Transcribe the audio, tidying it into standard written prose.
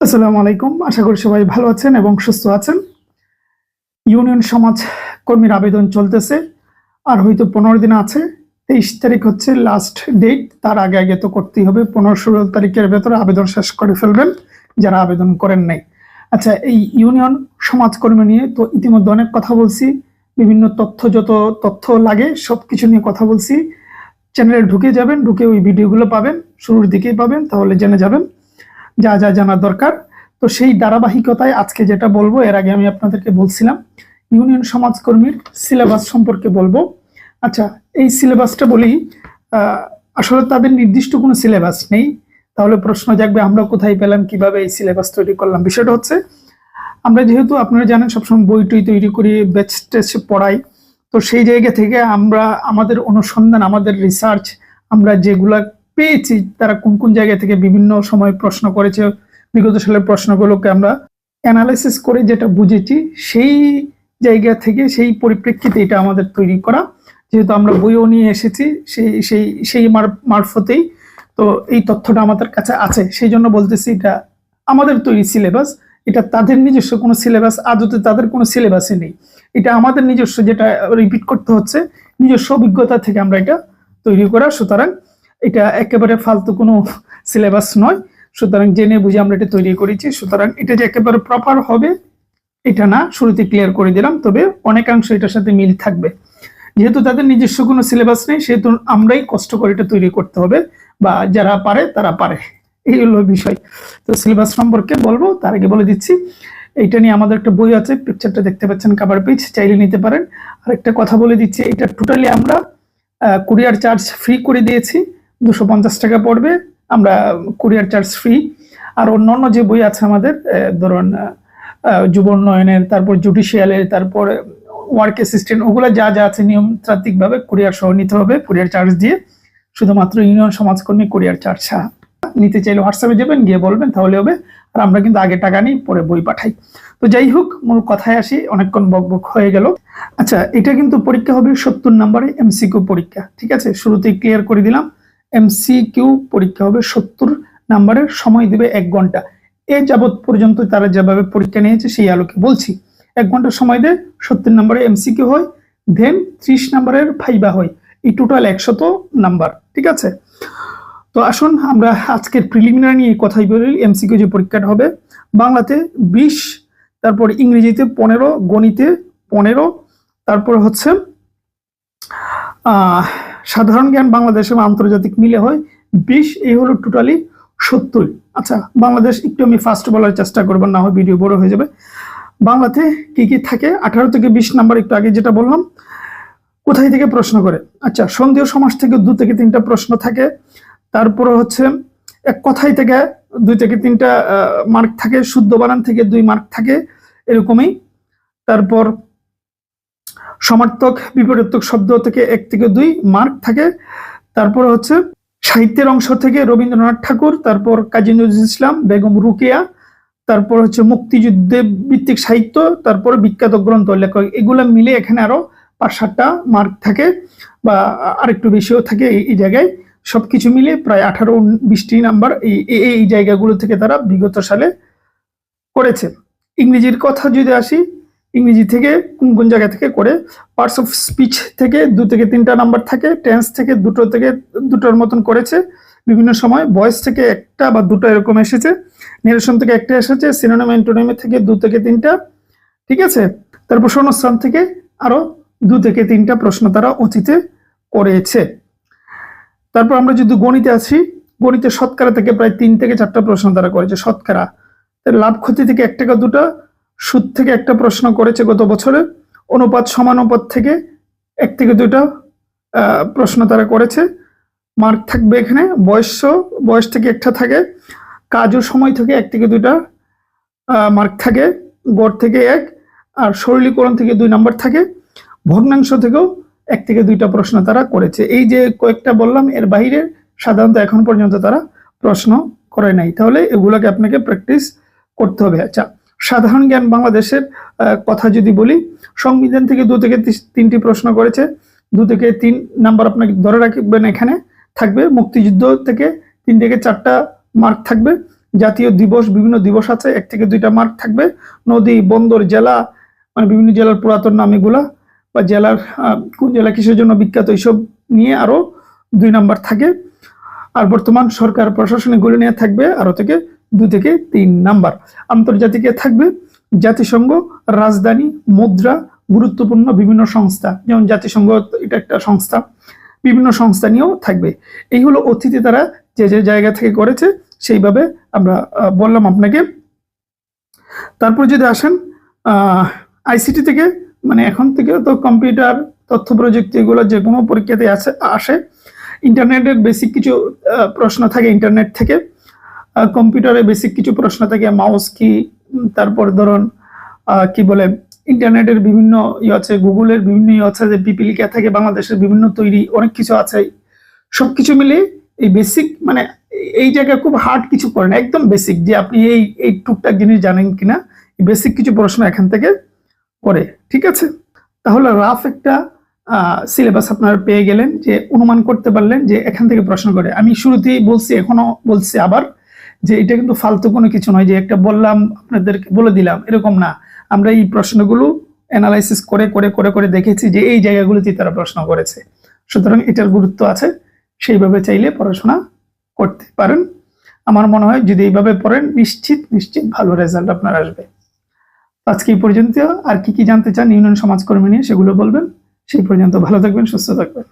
আসসালামু আলাইকুম। আশা করি সবাই ভালো আছেন এবং সুস্থ আছেন। ইউনিয়ন সমাজ কর্মীর আবেদন চলতেছে। আর হয়তো ১৫ দিন আছে। ২৩ তারিখ হচ্ছে লাস্ট ডেট। তার আগে আগে তো করতেই হবে। ১৫-১৬ তারিখের ভেতরে আবেদন শেষ করে ফেলবেন যারা আবেদন করেন নাই। আচ্ছা, এই ইউনিয়ন সমাজকর্মী নিয়ে তো ইতিমধ্যে অনেক কথা বলছি। বিভিন্ন যত তথ্য লাগে সবকিছু নিয়ে কথা বলছি। চ্যানেলে ঢুকে যাবেন, ঢুকে ওই ভিডিওগুলো পাবেন, শুরুর দিকেই পাবেন, তাহলে জেনে যাবেন যা যা জানার দরকার। তো সেই ধারাবাহিকতায় আজকে যেটা বলবো, এর আগে আমি আপনাদেরকে বলছিলাম ইউনিয়ন সমাজকর্মীর সিলেবাস সম্পর্কে বলবো। আচ্ছা, এই সিলেবাসটা বলি, আসলে তাদের নির্দিষ্ট কোনো সিলেবাস নেই। তাহলে প্রশ্ন জাগবে আমরা কোথায় পেলাম, কিভাবে এই সিলেবাস তৈরি করলাম। বিষয়টা হচ্ছে, আমরা যেহেতু আপনারা জানেন সবসময় বই টই তৈরি করি, ব্যাচ টেস্ট পড়াই, তো সেই জায়গা থেকে আমরা আমাদের অনুসন্ধান, আমাদের রিসার্চ, আমরা যেগুলা পেয়েছি তারা কোন কোন জায়গা থেকে বিভিন্ন সময় প্রশ্ন করেছে, বিগত সালের প্রশ্নগুলোকে আমরা অ্যানালাইসিস করে যেটা বুঝেছি, সেই জায়গা থেকে সেই পরিপ্রেক্ষিতে এটা আমাদের তৈরি করা। যেহেতু আমরা বইও নিয়ে এসেছি সেই সেই সেই মারফতেই, তো এই তথ্যটা আমাদের কাছে আছে, সেই জন্য বলতেছি এটা আমাদের তৈরি সিলেবাস। এটা তাদের নিজস্ব কোনো সিলেবাস আদতে তাদের কোনো সিলেবাসই নেই। এটা আমাদের নিজস্ব, যেটা রিপিট করতে হচ্ছে, নিজস্ব অভিজ্ঞতা থেকে আমরা এটা তৈরি করা। সুতরাং এটা একেবারে ফালতু কোনো সিলেবাস নয়। সুতরাং জেনে বুঝে আমরা এটা তৈরি করেছি। সুতরাং এটা যে একেবারে প্রপার হবে এটা না, শুরুতে ক্লিয়ার করে দিলাম। তবে অনেকাংশ এটার সাথে মিল থাকবে। যেহেতু তাদের নিজস্ব কোনো সিলেবাস নেই, সেহেতু আমরাই কষ্ট করে এটা তৈরি করতে হবে, বা যারা পারে তারা পারে, এই হলো বিষয়। তো সিলেবাস সম্পর্কে বলবো, তার আগে বলে দিচ্ছি এইটা নিয়ে আমাদের একটা বই আছে, পিকচারটা দেখতে পাচ্ছেন, কভার পেজ, চাইলে নিতে পারেন। আর একটা কথা বলে দিচ্ছি, এটা টোটালি আমরা কুরিয়ার চার্জ ফ্রি করে দিয়েছি। 250 টাকা পড়বে, আমরা কুরিয়ার চার্জ ফ্রি। আর অন্যান্য যে বই আছে আমাদের, ধরুন যুব উন্নয়নের, তারপর জুডিশিয়ালের, তারপর ওয়ার্ক অ্যাসিস্ট্যান্ট, ওগুলো যা যা আছে নিয়মতান্ত্রিকভাবে কুরিয়ার সহ নিতে হবে, কুরিয়ার চার্জ দিয়ে। শুধুমাত্র ইউনিয়ন সমাজকর্মী কুরিয়ার চার্জ নিতে চাইলে হোয়াটসঅ্যাপে যাবেন, গিয়ে বলবেন, তাহলে হবে। আর আমরা কিন্তু আগে টাকা নিই, পরে বই পাঠাই। তো যাই হোক, মূল কথায় আসি, অনেকক্ষণ বকবক হয়ে গেল। আচ্ছা, এটা কিন্তু পরীক্ষা হবে 70 নম্বরে এমসিকিউ পরীক্ষা, ঠিক আছে? শুরুতেই ক্লিয়ার করে দিলাম, এমসিকিউ পরীক্ষা হবে 70 নম্বরের, সময় দেবে 1 ঘন্টা। এ যাবৎ পর্যন্ত তারা যেভাবে পরীক্ষা নিয়েছে সেই আলোকে বলছি। 1 ঘন্টা সময় দেয়, 70 নম্বরে এমসিকিউ হয়, দেন 30 নম্বরের ভাইবা হয়। এই টোটাল 100 নাম্বার, ঠিক আছে? তো আসুন আমরা আজকের প্রিলিমিনারি নিয়ে কথাই বলি। এমসিকিউ যে পরীক্ষাটা হবে, বাংলাতে 20, তারপর ইংরেজিতে 15, গণিতে 15, তারপর হচ্ছে সাধারণ জ্ঞান বাংলাদেশ এবং আন্তর্জাতিক মিলে হয় 20। এই হলো টোটালি 70। আচ্ছা, বাংলাদেশ একটু আমি ফার্স্ট বলার চেষ্টা করবো, না হয় ভিডিও বড় হয়ে যাবে। বাংলাতে কি কি থাকে? 18 থেকে 20 নাম্বার, একটু আগে যেটা বললাম। কোথায় থেকে প্রশ্ন করে? আচ্ছা, সন্ধিও সমাস থেকে 2 থেকে 3টা প্রশ্ন থাকে। তারপরে হচ্ছে এক কথাই থেকে 2 থেকে 3টা মার্ক থাকে, শুদ্ধ বানান থেকে 2 মার্ক থাকে, এরকমই। তারপর সমার্থক বিপরীতক শব্দ থেকে 1 থেকে 2 মার্ক থাকে। তারপর হচ্ছে সাহিত্যের অংশ থেকে রবীন্দ্রনাথ ঠাকুর, তারপর কাজী নজরুল ইসলাম, বেগম রুকেয়া, তারপর হচ্ছে মুক্তিযুদ্ধে ভিত্তিক সাহিত্য, তারপর বিখ্যাত গ্রন্থ লেখক, এগুলো মিলে এখানে আরো 5-7টা মার্ক থাকে, বা আরেকটু বেশিও থাকে। এই জায়গায় সবকিছু মিলে প্রায় 18-20টি নাম্বার এই জায়গাগুলো থেকে তারা বিগত সালে করেছে। ইংরেজির কথা যদি আসি, ইংরেজি থেকে কোন কোন জায়গা থেকে করে? পার্টস অফ স্পিচ থেকে 2 থেকে 3টা নাম্বার থাকে, টেন্স থেকে 2 থেকে 2টার মতন করেছে বিভিন্ন সময়, ভয়েস থেকে 1টা বা 2টা এরকম এসেছে, নিরেশন থেকে 1টা এসেছে, সিনোনিম অ্যান্টোনিম থেকে 2 থেকে 3টা, ঠিক আছে? তারপর শূন্যস্থান থেকে আরো 2 থেকে 3টা প্রশ্ন তারা অতীতে করেছে। তারপর আমরা যদি গণিতে আসি, গণিতে শতকরা থেকে প্রায় 3 থেকে 4টা প্রশ্ন তারা করেছে, শতকরা। লাভ ক্ষতি থেকে 1 থেকে 2টা, সুদ থেকে 1টা প্রশ্ন করেছে গত বছরে, অনুপাত সমানুপাত থেকে 1 থেকে 2টা প্রশ্ন তারা করেছে, মার্ক থাকবে এখানে। বয়স থেকে 1টা থাকে, কাজ ও সময় থেকে 1 থেকে 2টা মার্ক থাকে, গড় থেকে 1, আর সরলীকরণ থেকে 2 নাম্বার থাকে, ভগ্নাংশ থেকেও 1 থেকে 2টা প্রশ্ন তারা করেছে। এই যে কয়েকটা বললাম, এর বাইরে সাধারণত এখন পর্যন্ত তারা প্রশ্ন করে নাই। তাহলে এগুলোকে আপনাকে প্র্যাকটিস করতে হবে। আচ্ছা, সাধারণ জ্ঞান বাংলাদেশের কথা যদি বলি, সংবিধান থেকে 2 থেকে 3টি প্রশ্ন করেছে, 2 থেকে 3 নাম্বার আপনাকে ধরে রাখবেন, এখানে থাকবে। মুক্তিযুদ্ধ থেকে 3 থেকে 4টা মার্ক থাকবে, জাতীয় দিবস, বিভিন্ন দিবস আছে, 1 থেকে 2টা মার্ক থাকবে। নদী, বন্দর, জেলা, মানে বিভিন্ন জেলার পুরাতন নাম এগুলা, বা জেলার কোন জেলা কিসের জন্য বিখ্যাত, এইসব নিয়ে আরো 2 নাম্বার থাকে। আর বর্তমান সরকার প্রশাসনিক গুলো নিয়ে থাকবে আরো থেকে 2 থেকে 3 নাম্বার। আন্তর্জাতিকে থাকবে জাতিসংঘ, রাজধানী, মুদ্রা, গুরুত্বপূর্ণ বিভিন্ন সংস্থা, যেমন জাতিসংঘ এটা একটা সংস্থা, বিভিন্ন সংস্থা নিয়েও থাকবে। এই হলো অতিথি তারা যে যে জায়গা থেকে করেছে, সেইভাবে আমরা বললাম আপনাকে। তারপর যদি আসেন আইসিটি থেকে, মানে এখন থেকে তো কম্পিউটার, তথ্য প্রযুক্তি এগুলো যে কোনো পরীক্ষাতে আসে। ইন্টারনেটের বেসিক কিছু প্রশ্ন থাকে, ইন্টারনেট থেকে। কম্পিউটারে বেসিক কিছু প্রশ্ন থাকে, মাউস কি, তারপর ধরুন কি বলে, ইন্টারনেটের বিভিন্ন আছে, গুগলের বিভিন্ন আছে, যে পিপিলিকা থাকে, বাংলাদেশের বিভিন্ন তৈরি অনেক কিছু আছে। সবকিছু মিলে এই বেসিক, মানে এই জায়গায় খুব হার্ড কিছু করে না, একদম বেসিক, যে আপনি এই টুকটাক জিনিস জানেন কিনা, বেসিক কিছু প্রশ্ন এখান থেকে করে। ঠিক আছে, তাহলে রাফ একটা সিলেবাস আপনারা পেয়ে গেলেন, যে অনুমান করতে পারলেন যে এখান থেকে প্রশ্ন করে। আমি শুরুতেই বলছি, এখনো বলছি আবার, যে এটা কিন্তু ফালতু কোনো কিছু নয়, যে একটা বললাম আপনাদেরকে বলে দিলাম, এরকম না। আমরা এই প্রশ্নগুলো অ্যানালাইসিস করে করে করে করে দেখেছি যে এই জায়গাগুলোতে তারা প্রশ্ন করেছে। সুতরাং এটার গুরুত্ব আছে, সেইভাবে চাইলে পড়াশোনা করতে পারেন। আমার মনে হয় যদি এইভাবে পড়েন, নিশ্চিত নিশ্চিত ভালো রেজাল্ট আপনার আসবে। আজকে এই পর্যন্ত। আর কি কি জানতে চান ইউনিয়ন সমাজকর্মী নিয়ে, সেগুলো বলবেন। সেই পর্যন্ত ভালো থাকবেন, সুস্থ থাকবেন।